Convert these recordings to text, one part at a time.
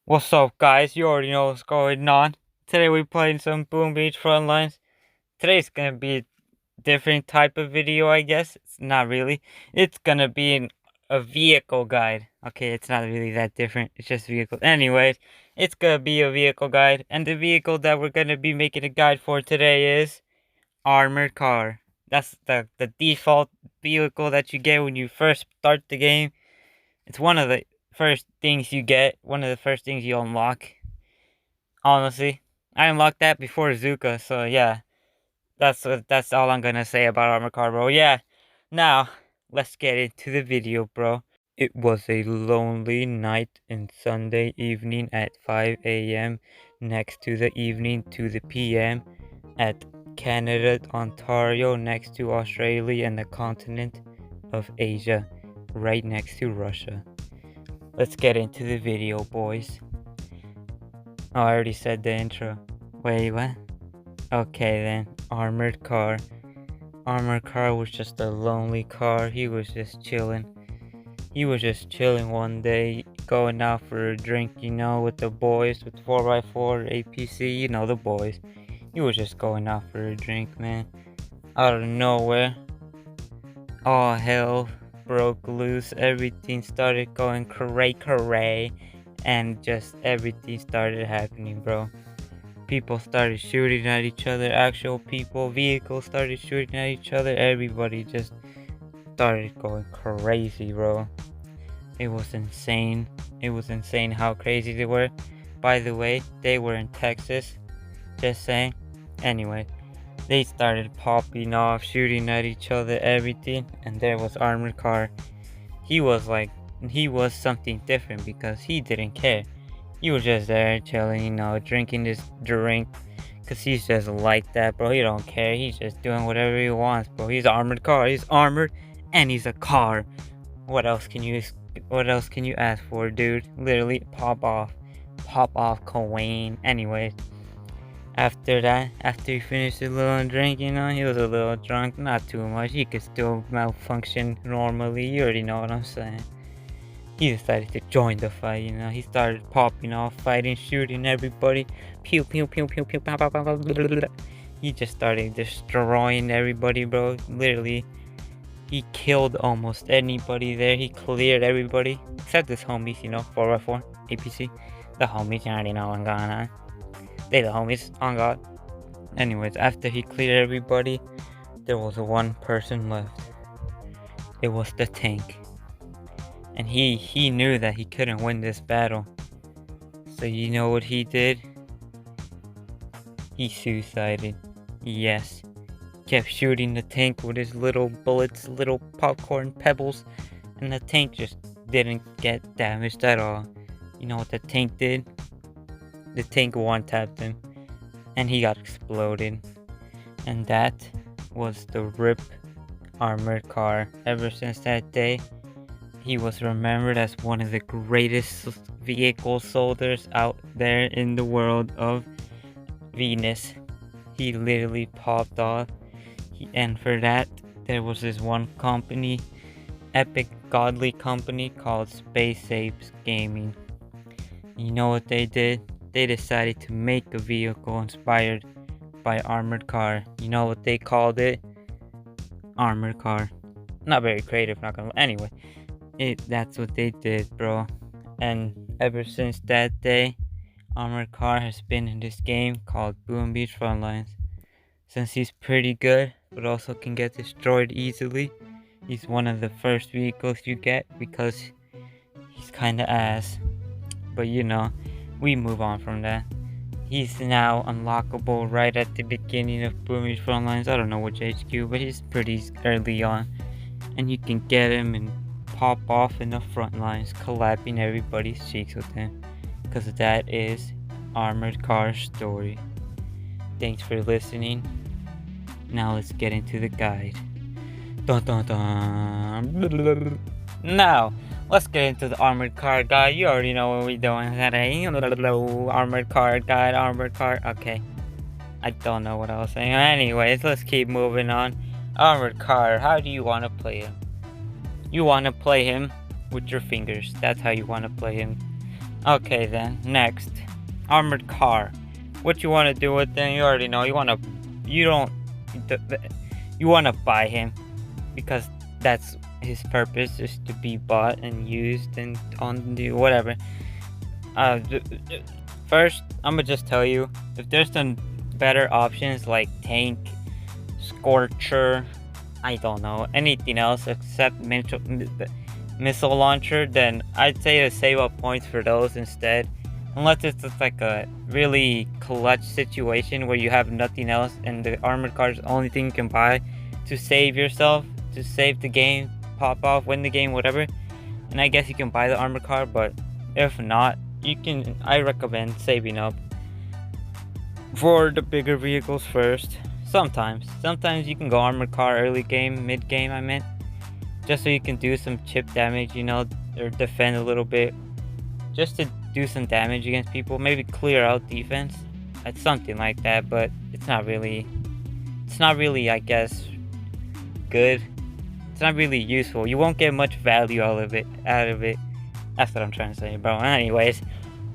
What's up, guys? You already know what's going on. Today we're playing some Boom Beach Frontlines. Today's gonna be a different type of video, I guess. It's not really. It's gonna be a vehicle guide. Okay, it's not really that different. It's just vehicle. Anyways, it's gonna be a vehicle guide, and the vehicle that we're gonna be making a guide for today is armored car. That's the default vehicle that you get when you first start the game. It's one of the first things you get. One of the first things you unlock. Honestly, I unlocked that before Zuka, so yeah, that's all I'm gonna say about Armor Car, bro. Yeah, now let's get into the video, bro. It was a lonely night and Sunday evening at 5 a.m. next to the evening to the p.m. at Canada, Ontario, next to Australia and the continent of Asia, right next to Russia. Let's get into the video, boys. Oh, I already said the intro. Wait, what? Okay then. Armored car. Armored car was just a lonely car. He was just chilling. He was just chilling one day, going out for a drink, with the boys, with 4x4, APC, the boys. He was just going out for a drink, man. Out of nowhere, all hell broke loose. Everything started going cray, and just everything started happening, bro. People started shooting at each other, actual people, vehicles started shooting at each other, everybody just started going crazy, bro. It was insane. It was insane how crazy they were. By the way, they were in Texas, just saying. Anyway, they started popping off, shooting at each other, everything, and there was Armored Car. He was something different because he didn't care. He was just there chilling, drinking this drink. Cause he's just like that, bro. He don't care. He's just doing whatever he wants, bro. He's an armored car. He's armored and he's a car. What else can you ask for, dude? Literally pop off Cowain. Anyways, after that, after he finished his little drink, he was a little drunk, not too much. He could still malfunction normally. You already know what I'm saying. He decided to join the fight, He started popping off, fighting, shooting everybody. Pew, pew, pew, pew, pew, pow, pow, pow, pow, blah, blah, blah. He just started destroying everybody, bro. Literally, he killed almost anybody there. He cleared everybody, except his homies, 4x4, APC. The homies, you already know what's going on. They the homies, on God. Anyways, after he cleared everybody, there was one person left. It was the tank. And he knew that he couldn't win this battle. So you know what he did? He suicided. Yes. Kept shooting the tank with his little bullets, little popcorn pebbles, and the tank just didn't get damaged at all. You know what the tank did? The tank one-tapped him, and he got exploded. And that was the RIP Armored Car. Ever since that day, he was remembered as one of the greatest vehicle soldiers out there in the world of Venus. He literally popped off. And for that, there was this one company, epic godly company called Space Apes Gaming. You know what they did? They decided to make a vehicle inspired by Armored Car. You know what they called it? Armored Car. Not very creative, not gonna lie. Anyway, that's what they did, bro. And ever since that day, Armored Car has been in this game called Boom Beach Frontlines. Since he's pretty good, but also can get destroyed easily, he's one of the first vehicles you get because he's kinda ass. But we move on from that. He's now unlockable right at the beginning of Boom Beach Frontlines. I don't know which HQ, but he's pretty early on. And you can get him and pop off in the front lines, collabing everybody's cheeks with him. Because that is Armored Car story. Thanks for listening. Now let's get into the guide. Dun, dun, dun. Now, let's get into the Armored Car guide. You already know what we're doing today. Armored Car guide, Armored Car. Okay. I don't know what I was saying. Anyways, let's keep moving on. Armored Car, how do you want to play him? You want to play him with your fingers. That's how you want to play him. Okay then, next. Armored car. What you want to do with them, you already know. You don't, you want to buy him because that's his purpose, is to be bought and used and on the whatever. Uh, First, I'm gonna just tell you, if there's some better options like tank, scorcher, I don't know, anything else except missile launcher, then I'd say to save up points for those instead. Unless it's just like a really clutch situation where you have nothing else and the armored car is the only thing you can buy to save yourself, to save the game, pop off, win the game, whatever. And I guess you can buy the armored car, but if not, I recommend saving up for the bigger vehicles first. Sometimes you can go armored car early game, mid game, I meant. Just so you can do some chip damage, or defend a little bit. Just to do some damage against people, maybe clear out defense. It's something like that, but it's not really, I guess, good. It's not really useful. You won't get much value out of it. That's what I'm trying to say, bro. Anyways,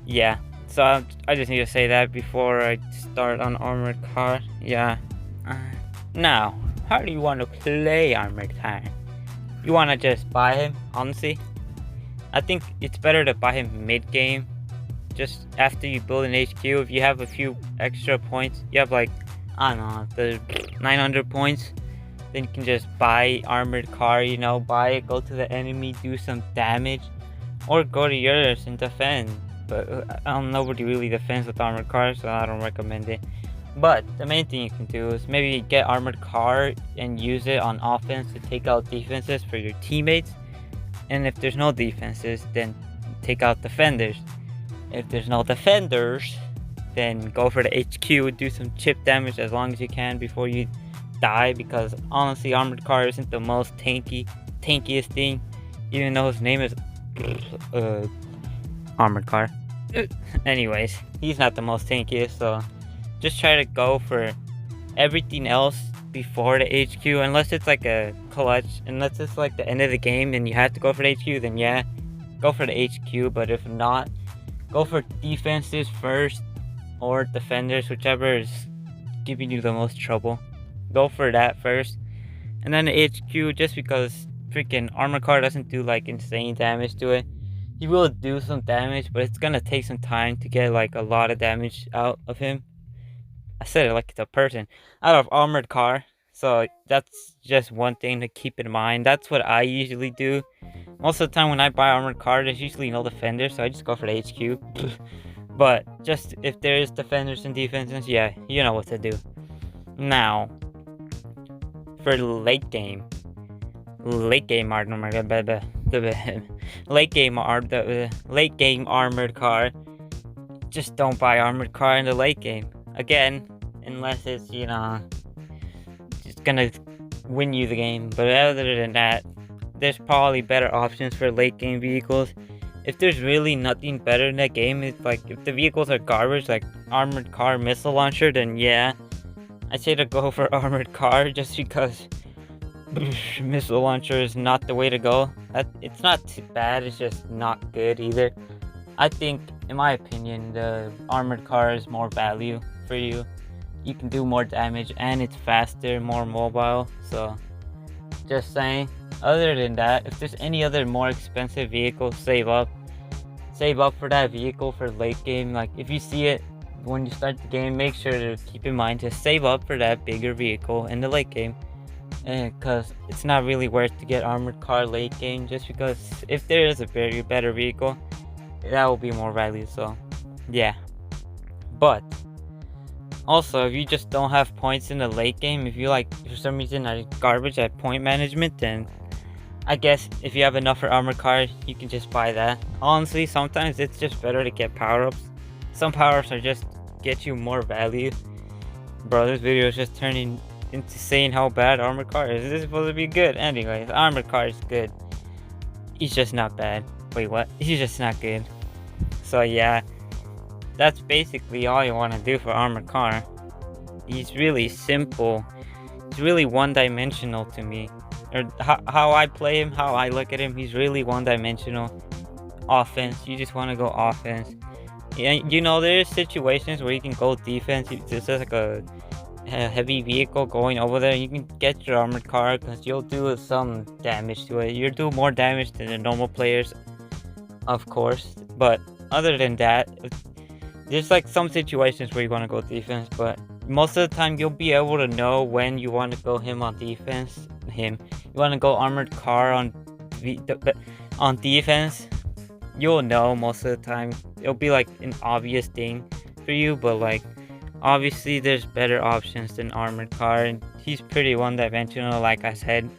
yeah. So I just need to say that before I start on armored car. Yeah. Now, how do you want to play armored car? You want to just buy him, honestly? I think it's better to buy him mid-game. Just after you build an HQ, if you have a few extra points, you have like, I don't know, the 900 points, then you can just buy armored car, buy it, go to the enemy, do some damage, or go to yours and defend. But nobody really defends with armored car, so I don't recommend it. But the main thing you can do is maybe get armored car and use it on offense to take out defenses for your teammates. And if there's no defenses, then take out defenders. If there's no defenders, then go for the HQ, do some chip damage as long as you can before you die, because honestly armored car isn't the most tankiest thing, even though his name is armored car. Anyways, he's not the most tankiest, so just try to go for everything else before the HQ, unless it's like a clutch, unless it's like the end of the game and you have to go for the HQ, then yeah, go for the HQ. But if not, go for defenses first or defenders, whichever is giving you the most trouble. Go for that first, and then the HQ, just because freaking armor car doesn't do like insane damage to it. He will do some damage, but it's gonna take some time to get like a lot of damage out of him. I said it like it's a person out of armored car, so that's just one thing to keep in mind. That's what I usually do. Most of the time when I buy armored car, there's usually no defenders, so I just go for the HQ. But just if there is defenders and defenses, yeah, you know what to do. Now, for late game armored car, just don't buy armored car in the late game. Again, unless it's, just gonna win you the game. But other than that, there's probably better options for late game vehicles. If there's really nothing better in that game, it's like if the vehicles are garbage, like armored car, missile launcher, then yeah, I say to go for armored car, just because missile launcher is not the way to go. It's not too bad, it's just not good either. I think, in my opinion, the armored car is more value for you. You can do more damage and it's faster, more mobile, so just saying. Other than that, if there's any other more expensive vehicle, save up for that vehicle for late game. Like if you see it when you start the game, make sure to keep in mind to save up for that bigger vehicle in the late game, because it's not really worth to get armored car late game, just because if there is a very better vehicle, that will be more value. So yeah. But also, if you just don't have points in the late game, if you for some reason are garbage at point management, then I guess if you have enough for armor card, you can just buy that. Honestly, sometimes it's just better to get power-ups. Some power-ups are just get you more value. Bro, this video is just turning into saying how bad armor card is. This is supposed to be good. Anyways, armor card is good. He's just not bad. Wait, what? He's just not good. So yeah, that's basically all you want to do for armor car. He's really simple. He's really one-dimensional to me. Or how I play him, how I look at him, he's really one-dimensional. offense. You just want to go offense. Yeah, you know, there's situations where you can go defense. It's just like a heavy vehicle going over there. You can get your armored car because you'll do some damage to it. You'll do more damage than the normal players, of course. But other than that, there's like some situations where you want to go defense, but most of the time you'll be able to know when you want to go him on defense. You want to go armored car on defense. You'll know most of the time. It'll be like an obvious thing for you, but like obviously there's better options than armored car, and he's pretty one-dimensional. Like I said,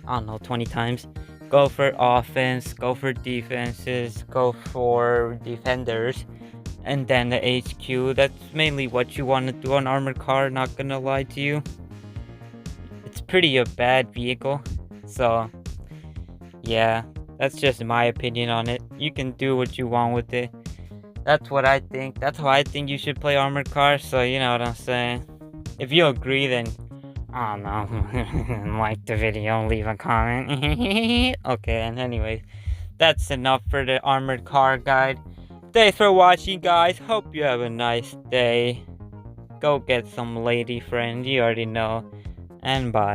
I don't know, 20 times. Go for offense, go for defenses, go for defenders, and then the HQ. That's mainly what you want to do on armored car, not gonna lie to you. It's pretty a bad vehicle, so yeah, that's just my opinion on it. You can do what you want with it. That's what I think. That's how I think you should play armored car, so you know what I'm saying. If you agree, then I don't know, like the video, leave a comment. Okay, and anyways, that's enough for the armored car guide. Thanks for watching, guys. Hope you have a nice day. Go get some lady friend, you already know. And bye.